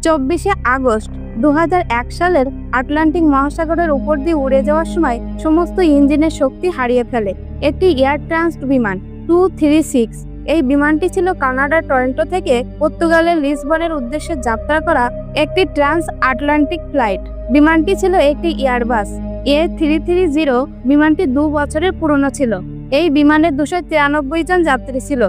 24 August 2001 সালের Atlantic মহাসাগরের উপর দিয়ে উড়ে যাওয়ার সময় সমস্ত ইঞ্জিনের শক্তি হারিয়ে ফেলে একটি এয়ার ট্রান্সট বিমান 236। এই বিমানটি ছিল কানাডার টরন্টো থেকে পর্তুগালের লিসবনের উদ্দেশ্যে যাত্রা করা একটি ট্রান্স আটলান্টিক ফ্লাইট। বিমানটি ছিল একটি এয়ারবাস A330। বিমানটি 2 বছরের পুরনো ছিল। এই বিমানে 293 জন যাত্রী ছিল।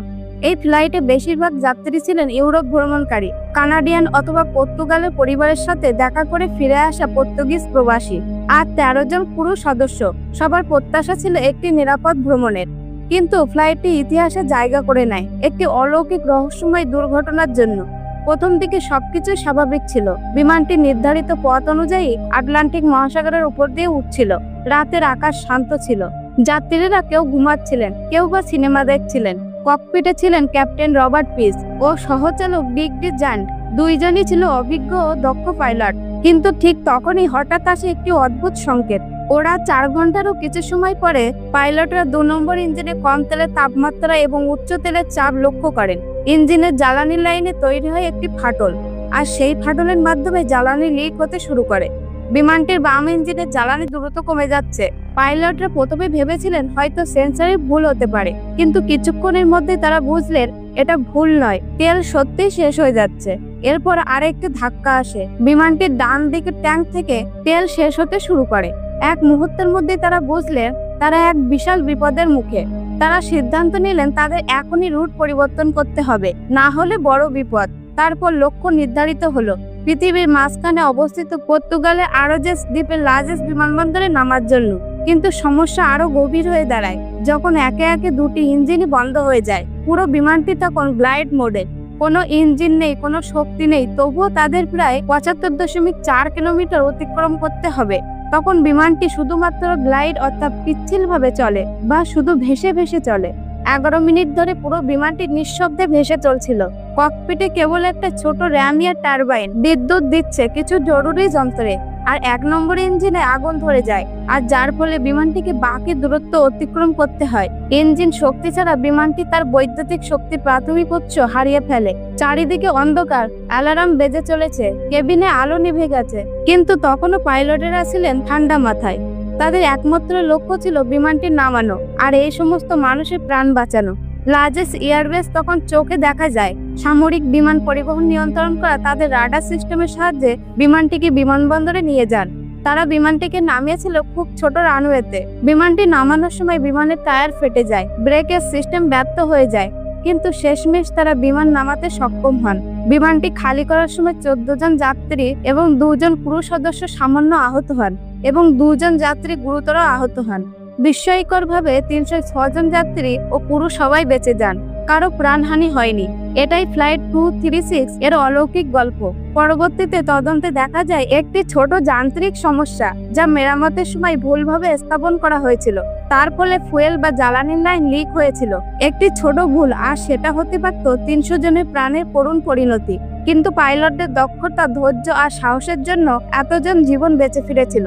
এই ফ্লাইটে বেশিরভাগ যাত্রী ছিলেন ইউরোপ ভ্রমণকারী, কানাডিয়ান অথবা পর্তুগালের পরিবারের সাথে দেখা করে ফিরে আসা পর্তুগিজ প্রবাসী, আর 13 জন পুরো সদস্য। সবার প্রত্যাশা ছিল একটি নিরাপদ ভ্রমণের। কিন্তু ফ্লাইটটি ইতিহাসে জায়গা করে নেয় একটি অলৌকিক রহস্যময় দুর্ঘটনার জন্য। প্রথম দিকে সবকিছু স্বাভাবিক ছিল। বিমানটি নির্ধারিত পথ অনুযায়ী আটলান্টিক মহাসাগরের উপর দিয়ে উঠছিল। রাতের আকাশ শান্ত ছিল। যাত্রীরা কেউ ঘুমাচ্ছিলেন, কেউ বা সিনেমা দেখছিলেন। ককপিটে ছিলেন ক্যাপ্টেন রবার্ট পিস ও সহচালক ডিক ডি জান্ট। দুইজনই ছিল অভিজ্ঞ ও দক্ষ পাইলট। কিন্তু ঠিক তখনই হঠাৎ আসে একটি অদ্ভুত সংকেত। ওরা 4 ঘন্টারও কিছু সময় পরে পাইলটরা 2 নম্বর ইঞ্জিনে কম তেলের তাপমাত্রা এবং উচ্চ তেলের চাপ লক্ষ্য করেন। ইঞ্জিনের জ্বালানি লাইনে তৈরি হয় একটি ফাটল, আর সেই ফাটলের মাধ্যমে জ্বালানি লিক হতে শুরু করে। বিমানটির বাম ইঞ্জিনের জ্বালানি দ্রুত কমে যাচ্ছে। পাইলটরা প্রথমে ভেবেছিলেন হয়তো সেন্সরে ভুল হতে পারে, কিন্তু কিছুক্ষণের মধ্যে তারা বুঝলেন এটা ভুল নয়, তেল সত্যিই শেষ হয়ে যাচ্ছে। এরপর আরেকটি ধাক্কা আসে। বিমানটির ডান দিকের ট্যাঙ্ক থেকে তেল শেষ হতে শুরু করে। এক মুহূর্তের মধ্যে তারা বুঝলেন তারা এক বিশাল বিপদের মুখে। তারা সিদ্ধান্ত নিলেন তাদের এখনই রুট পরিবর্তন করতে হবে, না হলে বড় বিপদ। তারপর লক্ষ্য নির্ধারিত হলো পৃথিবীর মাঝখানে অবস্থিত পর্তুগালের আরোজেস দ্বীপের লার্জেস্ট বিমানবন্দরে নামার জন্য। কিন্তু সমস্যা আরো গভীর হয়ে দাঁড়ায় যখন একে একে 2টি ইঞ্জিনই বন্ধ হয়ে যায়। পুরো বিমানটি তখন গ্লাইড মোডে, কোনো ইঞ্জিন নেই, কোনো শক্তি নেই। তবুও তাদের প্রায় 75.4 কিলোমিটার অতিক্রম করতে হবে। তখন বিমানটি শুধুমাত্র গ্লাইড অর্থাৎ পিচ্ছিলভাবে চলে বা শুধু ভেসে ভেসে চলে। 11 মিনিট ধরে পুরো বিমানটি নিঃশব্দে ভেসে চলছিল। ককপিটে কেবল একটা ছোট র্যামিয়ার টারবাইন বিদ্যুৎ দিচ্ছে কিছু জরুরি যন্ত্রে, আর 1 নম্বর ইঞ্জিনে আগুন ধরে যায়, আর যার ফলে বিমানটিকে বাকি দূরত্ব অতিক্রম করতে হয়। ইঞ্জিন শক্তি ছাড়া বিমানটি তার বৈদ্যুতিক শক্তির প্রাথমিক উৎস হারিয়ে ফেলে। চারিদিকে অন্ধকার, অ্যালার্ম বেজে চলেছে, কেবিনে আলো নিভে গেছে, কিন্তু তখনও পাইলটেরা ছিলেন ঠান্ডা মাথায়। তাদের একমাত্র লক্ষ্য ছিল বিমানটি নামানো আর এই সমস্ত মানুষের প্রাণ বাঁচানো। লার্জেস্ট এয়ারবেস তখন চোখে দেখা যায়। সামরিক বিমান পরিবহন নিয়ন্ত্রণ করা তাদের রাডার সিস্টেমের সাহায্যে বিমানটিকে বিমানবন্দরে নিয়ে যান। তারা বিমানটিকে নামিয়েছিল খুব ছোট রানওয়েতে। বিমানটি নামানোর সময় বিমানের টায়ার ফেটে যায়, ব্রেকের সিস্টেম ব্যর্থ হয়ে যায়, কিন্তু শেষমেশ তারা বিমান নামাতে সক্ষম হন। বিমানটি খালি করার সময় 14 জন যাত্রী এবং 2 জন ক্রু সদস্য সামান্য আহত হন এবং 2 জন যাত্রী গুরুতর আহত হন। বিস্ময়করভাবে 306 জন যাত্রী ও ক্রু সবাই বেঁচে যান, কারো প্রাণহানি হয়নি। এটাই ফ্লাইট 236 এর অলৌকিক গল্প। পরবর্তীতে তদন্তে দেখা যায় একটি ছোট যান্ত্রিক সমস্যা যা মেরামতের সময় ভুলভাবে স্থাপন করা হয়েছিল। তার ফলে ফুয়েল বা জ্বালানির লাইন লিক হয়েছিল। একটি ছোট ভুল, আর সেটা হতে পারত 300 জনের প্রাণের করুণ পরিণতি। কিন্তু পাইলটদের দক্ষতা, ধৈর্য আর সাহসের জন্য এতজন জীবন বেঁচে ফিরেছিল,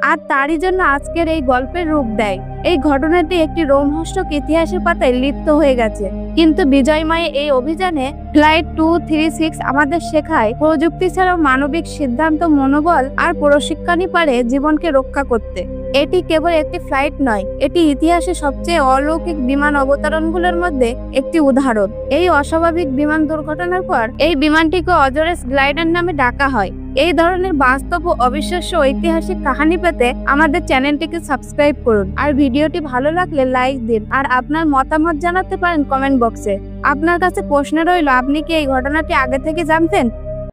আর তারই জন্য আজকের এই গল্পের রূপ দেয়। এই ঘটনাটি একটি রোমহর্ষক ইতিহাসের পাতায় লিপ্ত হয়ে গেছে, কিন্তু বিজয়ময় এই অভিযানে ফ্লাইট 236 আমাদের শেখায় প্রযুক্তি ছাড়াও মানবিক সিদ্ধান্ত, মনোবল আর প্রশিক্ষণই পারে জীবনকে রক্ষা করতে। এটি কেবল একটি ফ্লাইট নয়, এটি ইতিহাসের সবচেয়ে অলৌকিক বিমান অবতরণগুলোর মধ্যে একটি উদাহরণ। এই অস্বাভাবিক বিমান দুর্ঘটনার পর এই বিমানটিকে অজরেস গ্লাইডার নামে ডাকা হয়। এই ধরনের বাস্তব ও অবিশ্বাস্য ঐতিহাসিক কাহিনী পেতে আমাদের চ্যানেলটিকে সাবস্ক্রাইব করুন, আর ভিডিওটি ভালো লাগলে লাইক দিন, আর আপনার মতামত জানাতে পারেন কমেন্ট বক্সে। আপনার কাছে প্রশ্ন রইল, আপনি কি এই ঘটনাটি আগে থেকে জানতেন?